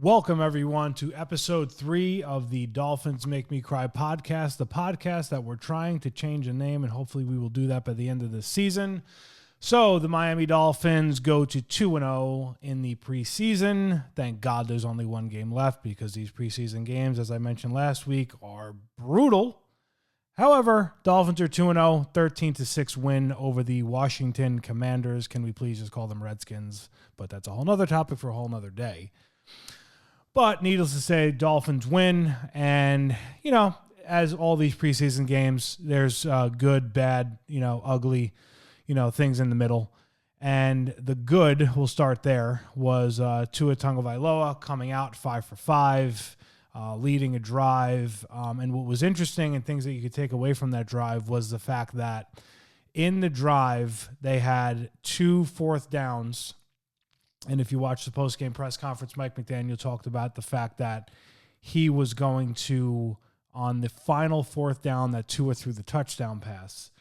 Welcome, everyone, to episode 3 of the Dolphins Make Me Cry podcast, the podcast that we're trying to change the name, and hopefully we will do that by the end of the season. So the Miami Dolphins go to 2-0 in the preseason. Thank God there's only one game left because these preseason games, as I mentioned last week, are brutal. However, Dolphins are 2-0, 13-6 win over the Washington Commanders. Can we please just call them Redskins? But that's a whole nother topic for a whole nother day. But needless to say, Dolphins win. And, as all these preseason games, there's good, bad, ugly, things in the middle. And the good, we'll start there, was Tua Tagovailoa coming out 5 for 5, leading a drive. And what was interesting and things that you could take away from that drive was the fact that in the drive, they had 2 fourth downs. And if you watch the post-game press conference, Mike McDaniel talked about the fact that he was going to, on the final fourth down that Tua threw the touchdown pass,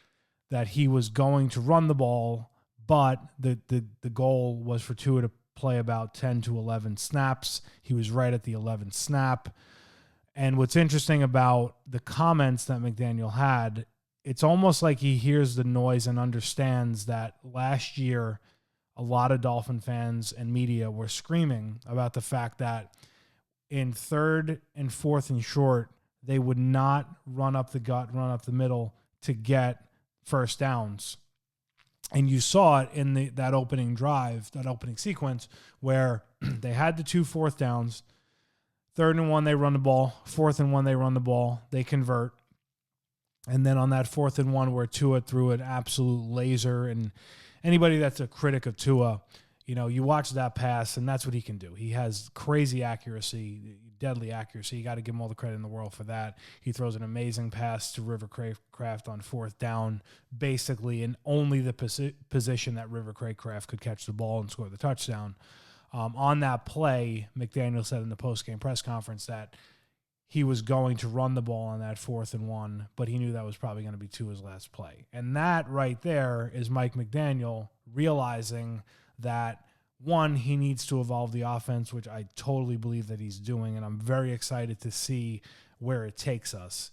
that he was going to run the ball, but the goal was for Tua to play about 10 to 11 snaps. He was right at the 11th snap. And what's interesting about the comments that McDaniel had, it's almost like he hears the noise and understands that last year a lot of Dolphin fans and media were screaming about the fact that in 3rd and 4th and short, they would not run up the gut, run up the middle to get first downs. And you saw it in that opening drive, that opening sequence, where they had the 2 fourth downs. 3rd and 1, they run the ball. 4th and 1, they run the ball. They convert. And then on that 4th and 1 where Tua threw an absolute laser, and anybody that's a critic of Tua, you watch that pass, and that's what he can do. He has crazy accuracy, deadly accuracy. You got to give him all the credit in the world for that. He throws an amazing pass to River Craycraft on 4th down, basically in only the position that River Craycraft could catch the ball and score the touchdown. On that play, McDaniel said in the post-game press conference that he was going to run the ball on that 4th and 1, but he knew that was probably going to be Tua's last play. And that right there is Mike McDaniel realizing that, one, he needs to evolve the offense, which I totally believe that he's doing, and I'm very excited to see where it takes us.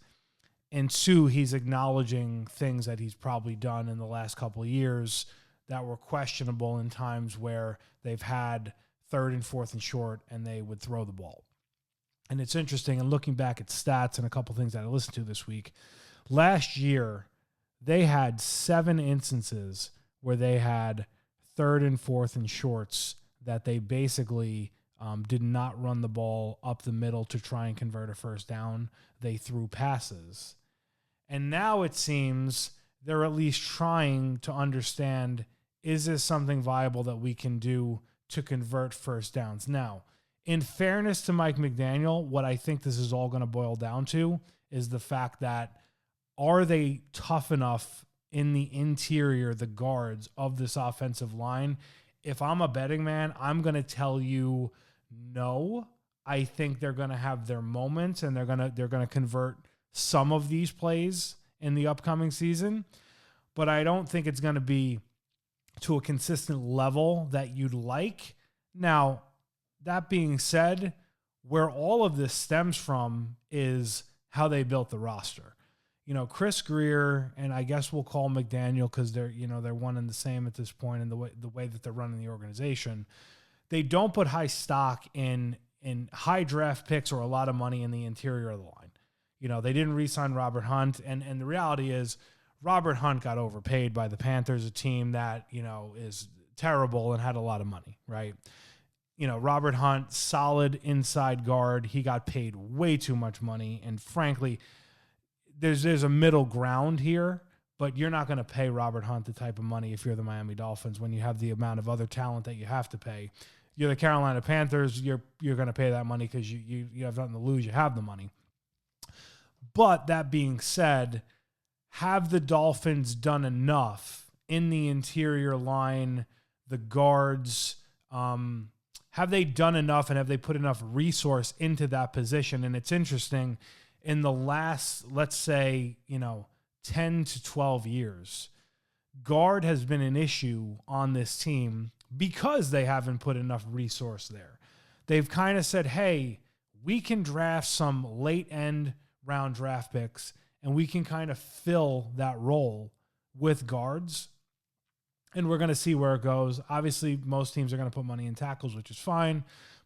And 2, he's acknowledging things that he's probably done in the last couple of years that were questionable in times where they've had 3rd and 4th and short and they would throw the ball. And it's interesting, and looking back at stats and a couple things that I listened to this week, last year they had 7 instances where they had 3rd and 4th and shorts that they basically did not run the ball up the middle to try and convert a first down. They threw passes. And now it seems they're at least trying to understand, is this something viable that we can do to convert first downs? Now, in fairness to Mike McDaniel, what I think this is all going to boil down to is the fact that, are they tough enough in the interior, the guards of this offensive line? If I'm a betting man, I'm going to tell you no. I think they're going to have their moments, and they're going to convert some of these plays in the upcoming season, but I don't think it's going to be to a consistent level that you'd like. Now, that being said, where all of this stems from is how they built the roster. Chris Greer, and I guess we'll call McDaniel because they're one and the same at this point in the way that they're running the organization. They don't put high stock in high draft picks or a lot of money in the interior of the line. They didn't re-sign Robert Hunt, and the reality is Robert Hunt got overpaid by the Panthers, a team that, is terrible and had a lot of money, right? Robert Hunt, solid inside guard. He got paid way too much money. And frankly, there's a middle ground here, but you're not going to pay Robert Hunt the type of money if you're the Miami Dolphins when you have the amount of other talent that you have to pay. You're the Carolina Panthers. You're going to pay that money because you have nothing to lose. You have the money. But that being said, have the Dolphins done enough in the interior line, the guards, have they done enough and have they put enough resource into that position? And it's interesting, in the last, let's say, 10 to 12 years, guard has been an issue on this team because they haven't put enough resource there. they've kind of said, hey, we can draft some late end round draft picks and we can kind of fill that role with guards. And we're going to see where it goes. Obviously, most teams are going to put money in tackles, which is fine.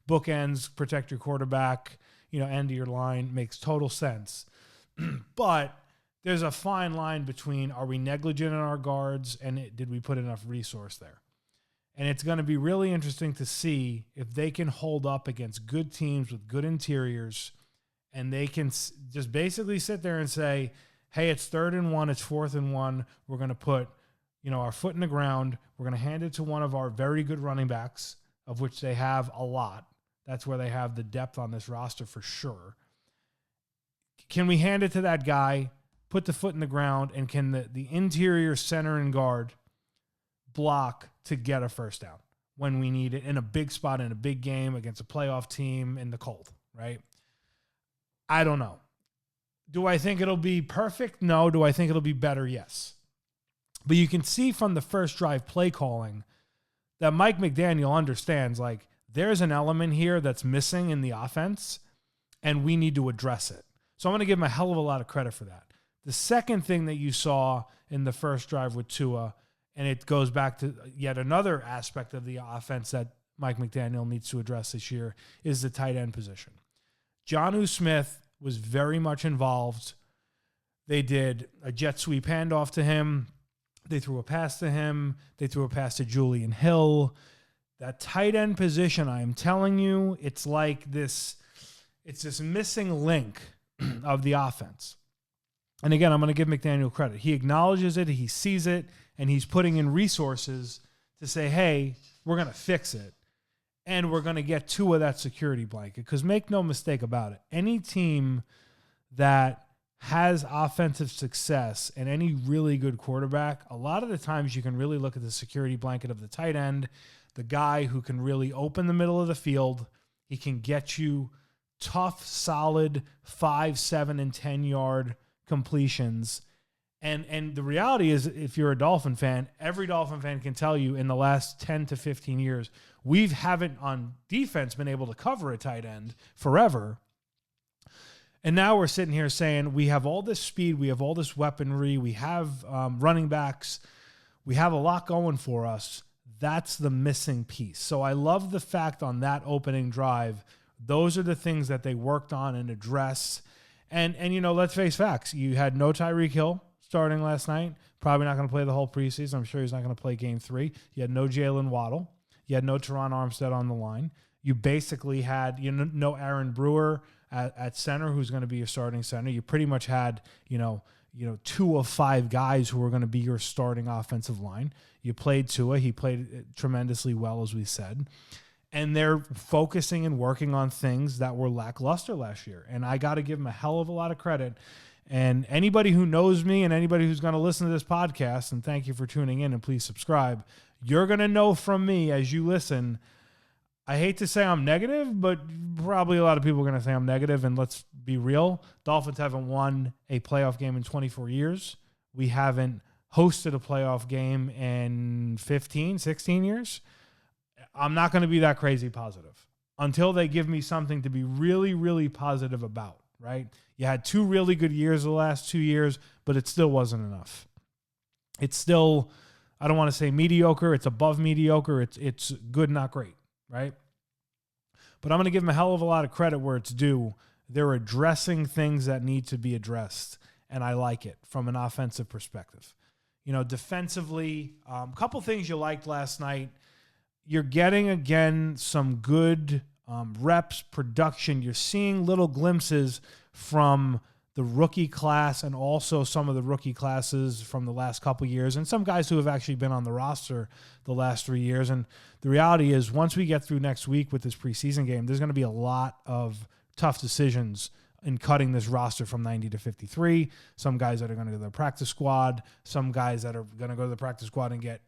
Bookends, protect your quarterback, end of your line, makes total sense. But there's a fine line between, are we negligent in our guards and did we put enough resource there? And it's going to be really interesting to see if they can hold up against good teams with good interiors, and they can just basically sit there and say, hey, it's 3rd and 1, it's 4th and 1. We're going to put, our foot in the ground. We're going to hand it to one of our very good running backs, of which they have a lot. That's where they have the depth on this roster for sure. Can we hand it to that guy, put the foot in the ground, and can the interior center and guard block to get a first down when we need it in a big spot in a big game against a playoff team in the cold, right? I don't know. Do I think it'll be perfect? No. Do I think it'll be better? Yes. But you can see from the first drive play calling that Mike McDaniel understands, like, there's an element here that's missing in the offense, and we need to address it. So I'm going to give him a hell of a lot of credit for that. The second thing that you saw in the first drive with Tua, and it goes back to yet another aspect of the offense that Mike McDaniel needs to address this year, is the tight end position. Jonnu Smith was very much involved. They did a jet sweep handoff to him. They threw a pass to him. They threw a pass to Julian Hill. That tight end position, I'm telling you, it's like this, it's this missing link of the offense. And again, I'm going to give McDaniel credit. He acknowledges it, he sees it, and he's putting in resources to say, hey, we're going to fix it. And we're going to get Tua that security blanket. Because make no mistake about it, any team that has offensive success and any really good quarterback, a lot of the times you can really look at the security blanket of the tight end, the guy who can really open the middle of the field. He can get you tough, solid 5, 7, and 10-yard completions. And the reality is, if you're a Dolphin fan, every Dolphin fan can tell you in the last 10 to 15 years, we haven't on defense been able to cover a tight end forever. And now we're sitting here saying we have all this speed, we have all this weaponry, we have running backs, we have a lot going for us. That's the missing piece. So I love the fact on that opening drive, those are the things that they worked on and addressed. And let's face facts. You had no Tyreek Hill starting last night. Probably not going to play the whole preseason. I'm sure he's not going to play game 3. You had no Jalen Waddle. You had no Teron Armstead on the line. You basically had no Aaron Brewer at center, who's going to be your starting center. You pretty much had 2 of 5 guys who were going to be your starting offensive line. You played Tua. He played tremendously well, as we said. And they're focusing and working on things that were lackluster last year. And I got to give them a hell of a lot of credit. And anybody who knows me and anybody who's going to listen to this podcast, and thank you for tuning in and please subscribe, you're going to know from me as you listen. I hate to say I'm negative, but probably a lot of people are going to say I'm negative. And let's be real. Dolphins haven't won a playoff game in 24 years. We haven't hosted a playoff game in 15, 16 years. I'm not going to be that crazy positive until they give me something to be really, really positive about, right? You had 2 really good years the last 2 years, but it still wasn't enough. It's still, I don't want to say mediocre. It's above mediocre. It's good, not great, right? But I'm going to give them a hell of a lot of credit where it's due. They're addressing things that need to be addressed, and I like it from an offensive perspective. Defensively, a couple things you liked last night. You're getting, again, some good reps, production. You're seeing little glimpses from the rookie class and also some of the rookie classes from the last couple years and some guys who have actually been on the roster the last 3 years. And the reality is, once we get through next week with this preseason game, there's going to be a lot of tough decisions in cutting this roster from 90 to 53. Some guys that are going to go to the practice squad, some guys that are going to go to the practice squad and get,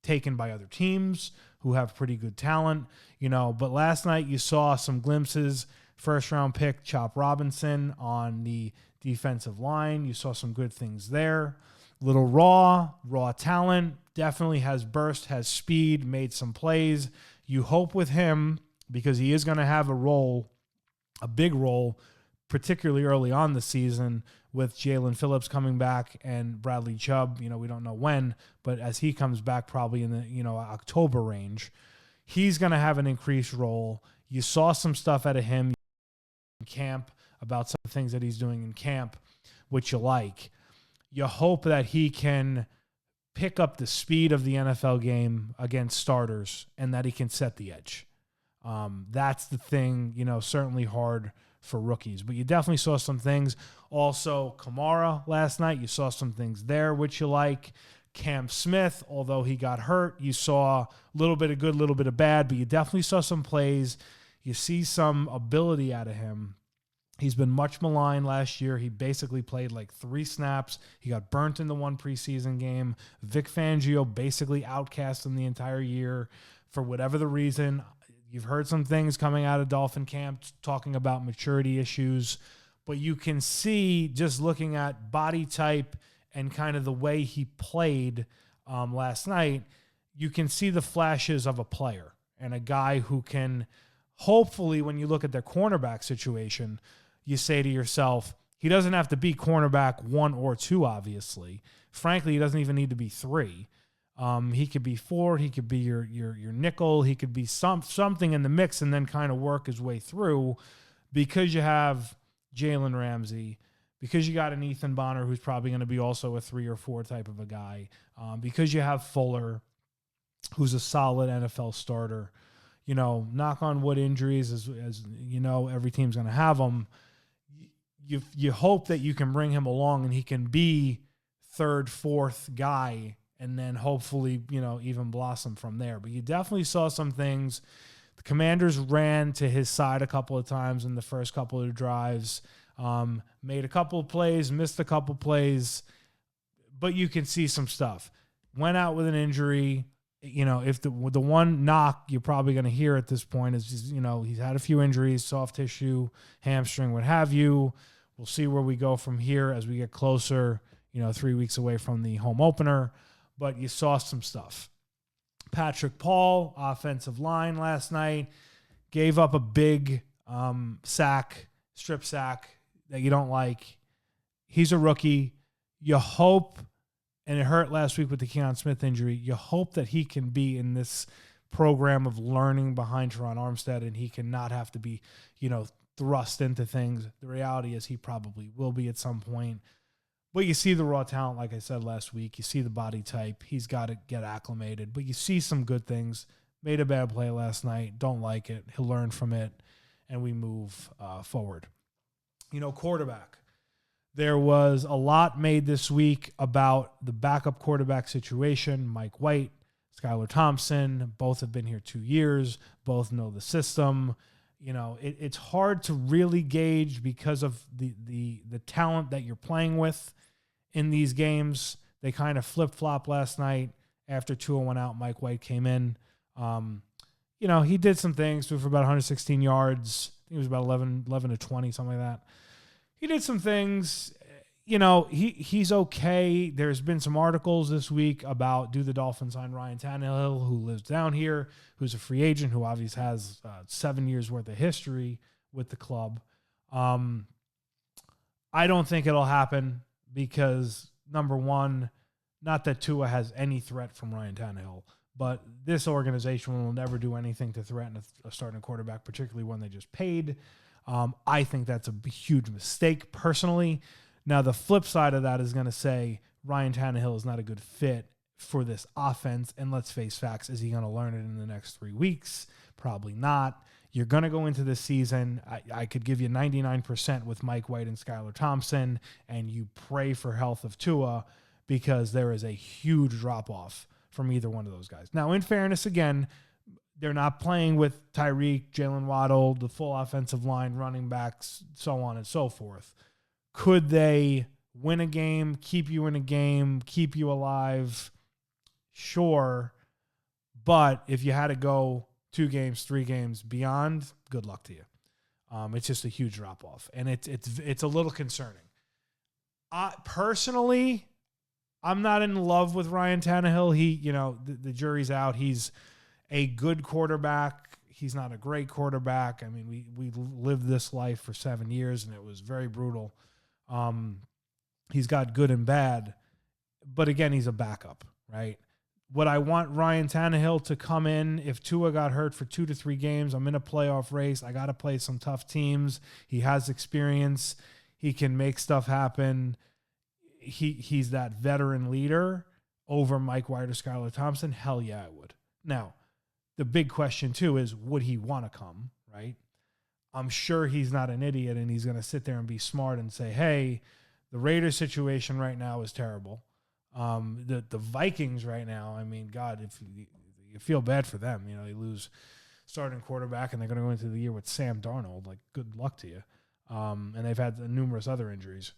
taken by other teams who have pretty good talent, but last night you saw some glimpses. First round pick Chop Robinson on the defensive line. You saw some good things there. Little raw talent, definitely has burst, has speed, made some plays. You hope with him because he is going to have a big role, particularly early on the season with Jalen Phillips coming back and Bradley Chubb. We don't know when, but as he comes back probably in the, October range, he's going to have an increased role. You saw some stuff out of him in camp about some things that he's doing in camp, which you like. You hope that he can pick up the speed of the NFL game against starters and that he can set the edge. That's the thing, certainly hard for rookies. But you definitely saw some things. Also, Kamara last night, you saw some things there, which you like. Cam Smith, although he got hurt, you saw a little bit of good, a little bit of bad, but you definitely saw some plays. You see some ability out of him. He's been much maligned last year. He basically played like 3 snaps. He got burnt in the one preseason game. Vic Fangio basically outcast him the entire year for whatever the reason. You've heard some things coming out of Dolphin camp talking about maturity issues, but you can see just looking at body type and kind of the way he played last night, you can see the flashes of a player and a guy who can hopefully, when you look at their cornerback situation, you say to yourself, he doesn't have to be cornerback 1 or 2, obviously. Frankly, he doesn't even need to be 3. He could be 4. He could be your nickel. He could be something in the mix and then kind of work his way through because you have Jalen Ramsey, because you got an Ethan Bonner who's probably going to be also a 3 or 4 type of a guy, because you have Fuller, who's a solid NFL starter. Knock on wood, injuries, as every team's going to have them. You hope that you can bring him along and he can be 3rd, 4th guy and then hopefully, even blossom from there. But you definitely saw some things. The Commanders ran to his side a couple of times in the first couple of drives, made a couple of plays, missed a couple of plays, but you can see some stuff. Went out with an injury. If the one knock you're probably going to hear at this point is just, he's had a few injuries, soft tissue, hamstring, what have you. We'll see where we go from here as we get closer, 3 weeks away from the home opener. But you saw some stuff. Patrick Paul, offensive line last night, gave up a big strip sack that you don't like. He's a rookie. You hope, and it hurt last week with the Keon Smith injury, you hope that he can be in this program of learning behind Teron Armstead and he cannot have to be, thrust into things. The reality is he probably will be at some point. But you see the raw talent, like I said last week. You see the body type. He's got to get acclimated. But you see some good things. Made a bad play last night. Don't like it. He'll learn from it, and we move forward. Quarterback. There was a lot made this week about the backup quarterback situation. Mike White, Skylar Thompson, both have been here 2 years. Both know the system. It's hard to really gauge because of the talent that you're playing with in these games. They kind of flip-flop last night. After Tua went out, Mike White came in. He did some things, threw for about 116 yards. I think it was about 11 to 20, something like that. He did some things. He's okay. There's been some articles this week about, do the Dolphins sign Ryan Tannehill, who lives down here, who's a free agent, who obviously has 7 years worth of history with the club. I don't think it'll happen because, number one, not that Tua has any threat from Ryan Tannehill, but this organization will never do anything to threaten a starting quarterback, particularly one they just paid. I think that's a huge mistake personally. Now, the flip side of that is going to say Ryan Tannehill is not a good fit for this offense. And let's face facts, is he going to learn it in the next 3 weeks? Probably not. You're going to go into this season. I could give you 99% with Mike White and Skylar Thompson, and you pray for health of Tua because there is a huge drop-off from either one of those guys. Now, in fairness, again, they're not playing with Tyreek, Jalen Waddle, the full offensive line, running backs, so on and so forth. Could they win a game, keep you in a game, keep you alive? Sure. But if you had to go 2 games, 3 games beyond, good luck to you. It's just a huge drop-off. And it's a little concerning. Personally, I'm not in love with Ryan Tannehill. The jury's out. He's a good quarterback. he's not a great quarterback. I mean, we lived this life for 7 years, and it was very brutal. He's got good and bad, but again, he's a backup, right? Would I want Ryan Tannehill to come in if Tua got hurt for 2 to 3 games? I'm in a playoff race. I got to play some tough teams. He has experience. He can make stuff happen. He's that veteran leader over Mike White or Skylar Thompson. Hell yeah, I would. Now, the big question too is, would he want to come, right? I'm sure he's not an idiot and he's going to sit there and be smart and say, hey, the Raiders situation right now is terrible. The Vikings right now, I mean, God, if you feel bad for them, you know, they lose starting quarterback and they're going to go into the year with Sam Darnold. Like, good luck to you. And they've had numerous other injuries.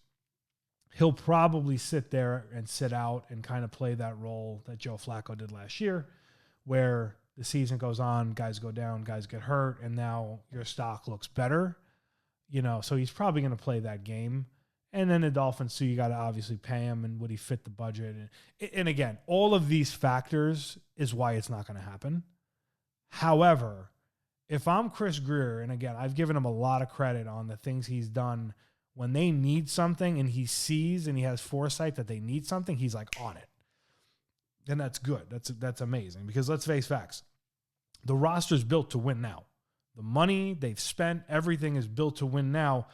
He'll probably sit there and sit out and kind of play that role that Joe Flacco did last year, where the season goes on, guys go down, guys get hurt, and now your stock looks better. You know, so he's probably going to play that game. And then the Dolphins, too, you got to obviously pay him, and would he fit the budget? And again, all of these factors is why it's not going to happen. However, if I'm Chris Grier, and again, I've given him a lot of credit on the things he's done, when they need something and he sees and he has foresight that they need something, he's like on it. And that's good. That's amazing, because let's face facts. The roster's built to win now. The money they've spent, everything is built to win now.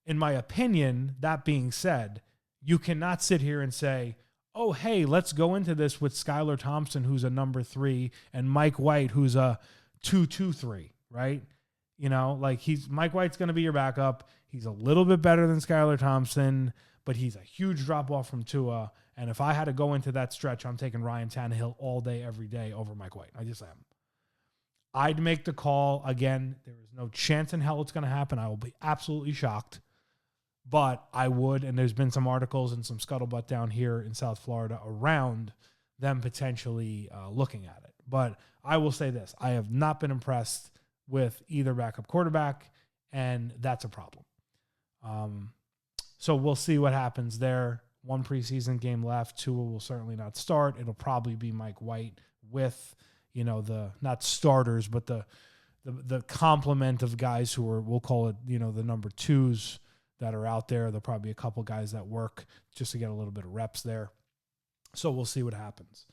In my opinion, that being said, you cannot sit here and say, oh, hey, let's go into this with Skylar Thompson, who's a number 3, and Mike White, who's a 2-2-3, right? You know, like Mike White's going to be your backup. He's a little bit better than Skylar Thompson, but he's a huge drop-off from Tua. And if I had to go into that stretch, I'm taking Ryan Tannehill all day, every day over Mike White. I just am. I'd make the call. Again, there is no chance in hell it's going to happen. I will be absolutely shocked. But I would, and there's been some articles and some scuttlebutt down here in South Florida around them potentially looking at it. But I will say this. I have not been impressed with either backup quarterback, and that's a problem. So we'll see what happens there. One preseason game left. Tua will certainly not start. It'll probably be Mike White with, you know, the not starters, but the complement of guys who are, we'll call it, you know, the number 2s that are out there. There'll probably be a couple guys that work just to get a little bit of reps there. So we'll see what happens.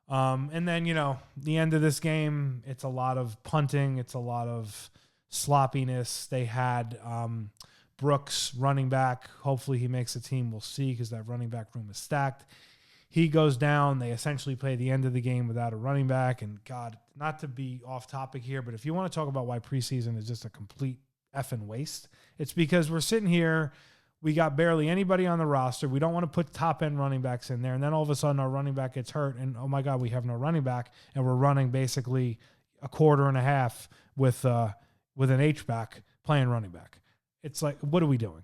And then, you know, the end of this game, it's a lot of punting. It's a lot of sloppiness. They had Brooks running back. Hopefully he makes the team. We'll see, because that running back room is stacked. He goes down. They essentially play the end of the game without a running back. And God, not to be off topic here, but if you want to talk about why preseason is just a complete effing waste, it's because we're sitting here, we got barely anybody on the roster. We don't want to put top-end running backs in there, and then all of a sudden our running back gets hurt, and oh my God, we have no running back, and we're running basically a quarter and a half with an H-back playing running back. It's like, what are we doing?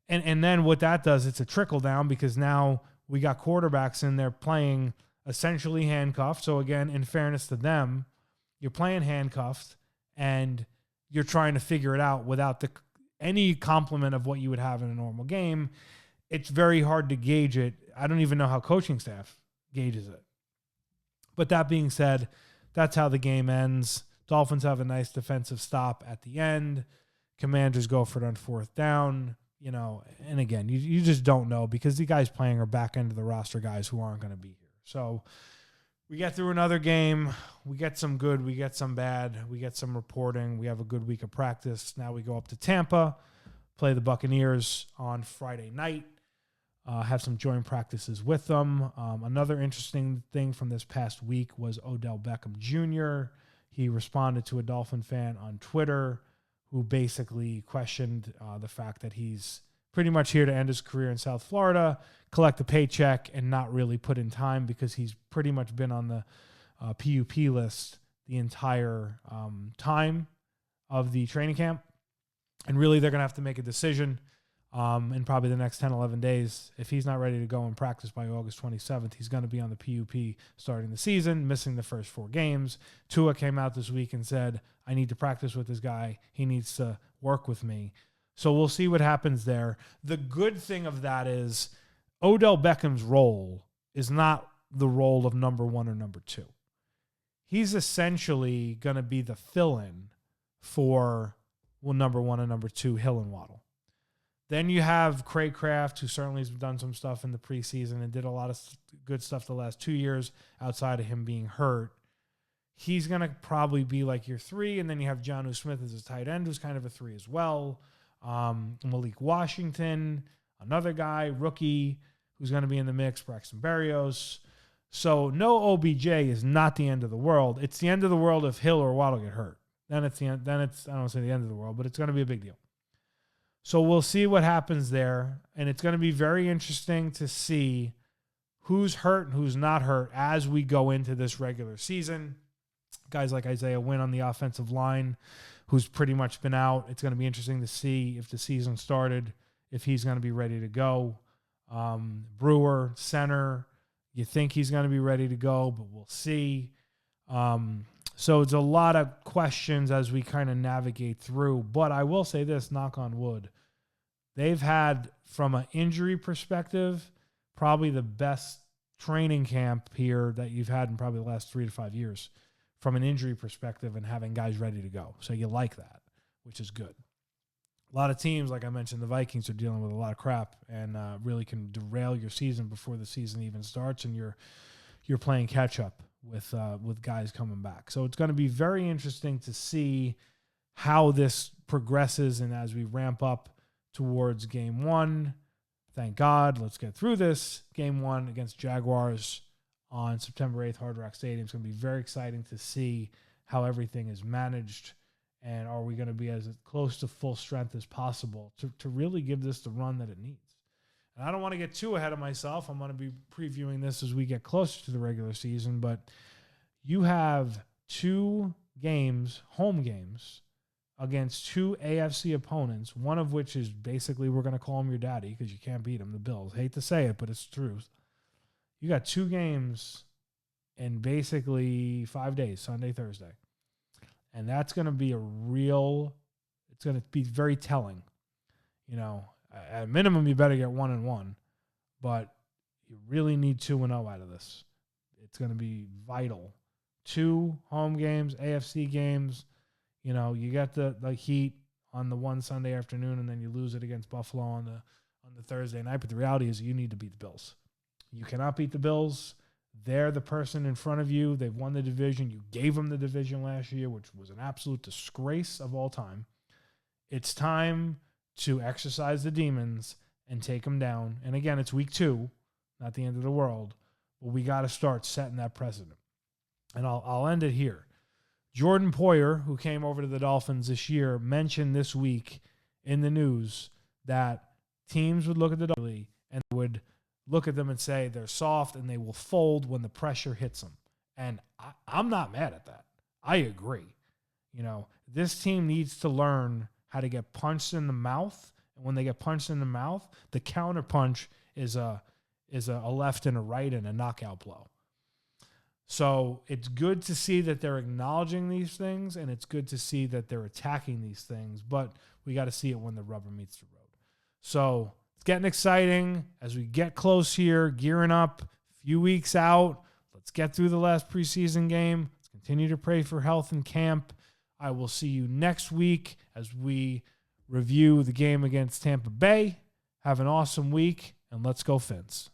And then what that does, it's a trickle down, because now we got quarterbacks in there playing essentially handcuffed. So again, in fairness to them, you're playing handcuffed, and you're trying to figure it out without any complement of what you would have in a normal game. It's very hard to gauge it. I don't even know how coaching staff gauges it. But that being said, that's how the game ends. Dolphins have a nice defensive stop at the end. Commanders go for it on 4th down. You know, and again, you just don't know, because the guys playing are back end of the roster guys who aren't going to be here. So we get through another game. We get some good. We get some bad. We get some reporting. We have a good week of practice. Now we go up to Tampa, play the Buccaneers on Friday night, have some joint practices with them. Another interesting thing from this past week was Odell Beckham Jr. He responded to a Dolphin fan on Twitter who basically questioned the fact that he's pretty much here to end his career in South Florida, collect a paycheck, and not really put in time, because he's pretty much been on the PUP list the entire time of the training camp. And really, they're going to have to make a decision in probably the next 10, 11 days. If he's not ready to go and practice by August 27th, he's going to be on the PUP starting the season, missing the first 4 games. Tua came out this week and said, I need to practice with this guy. He needs to work with me. So we'll see what happens there. The good thing of that is Odell Beckham's role is not the role of number 1 or number 2. he's essentially going to be the fill-in for number 1 and number 2, Hill and Waddle. Then you have Craycraft, who certainly has done some stuff in the preseason and did a lot of good stuff the last 2 years outside of him being hurt. He's going to probably be like your 3, and then you have Jonnu Smith as a tight end, who's kind of a 3 as well. Malik Washington, another guy, rookie, who's going to be in the mix, Braxton Berrios. So no OBJ is not the end of the world. It's the end of the world if Hill or Waddle get hurt. Then it's I don't want to say the end of the world, but it's going to be a big deal. So we'll see what happens there, and it's going to be very interesting to see who's hurt and who's not hurt as we go into this regular season. Guys like Isaiah Wynn on the offensive line, who's pretty much been out. It's going to be interesting to see if the season started, if he's going to be ready to go. Brewer, center, you think he's going to be ready to go, but we'll see. So it's a lot of questions as we kind of navigate through. But I will say this, knock on wood, they've had, from an injury perspective, probably the best training camp here that you've had in probably the last 3 to 5 years from an injury perspective and having guys ready to go. So you like that, which is good. A lot of teams, like I mentioned, the Vikings are dealing with a lot of crap and really can derail your season before the season even starts, and you're playing catch up with guys coming back. So it's going to be very interesting to see how this progresses, and as we ramp up towards game 1, thank God, let's get through this. Game 1 against Jaguars on September 8th, Hard Rock Stadium. It's going to be very exciting to see how everything is managed, and are we going to be as close to full strength as possible to really give this the run that it needs. And I don't want to get too ahead of myself. I'm going to be previewing this as we get closer to the regular season, but you have 2 games, home games, against 2 AFC opponents, one of which is basically, we're going to call him your daddy because you can't beat him, the Bills. Hate to say it, but it's the truth. You got 2 games in basically 5 days, Sunday, Thursday. And that's going to be it's going to be very telling. You know, at minimum, you better get 1-1, but you really need 2-0 out of this. It's going to be vital. 2 home games, AFC games. You know, you got the Heat on the one Sunday afternoon, and then you lose it against Buffalo on the Thursday night. But the reality is, you need to beat the Bills. You cannot beat the Bills. They're the person in front of you. They've won the division. You gave them the division last year, which was an absolute disgrace of all time. It's time to exercise the demons and take them down. And again, it's week 2, not the end of the world. But we got to start setting that precedent. And I'll end it here. Jordan Poyer, who came over to the Dolphins this year, mentioned this week in the news that teams would look at the Dolphins and would look at them and say they're soft and they will fold when the pressure hits them. And I'm not mad at that. I agree. You know, this team needs to learn how to get punched in the mouth. And when they get punched in the mouth, the counter punch is a left and a right and a knockout blow. So it's good to see that they're acknowledging these things, and it's good to see that they're attacking these things, but we got to see it when the rubber meets the road. So it's getting exciting as we get close here, gearing up, a few weeks out. Let's get through the last preseason game. Let's continue to pray for health in camp. I will see you next week as we review the game against Tampa Bay. Have an awesome week, and let's go Fins.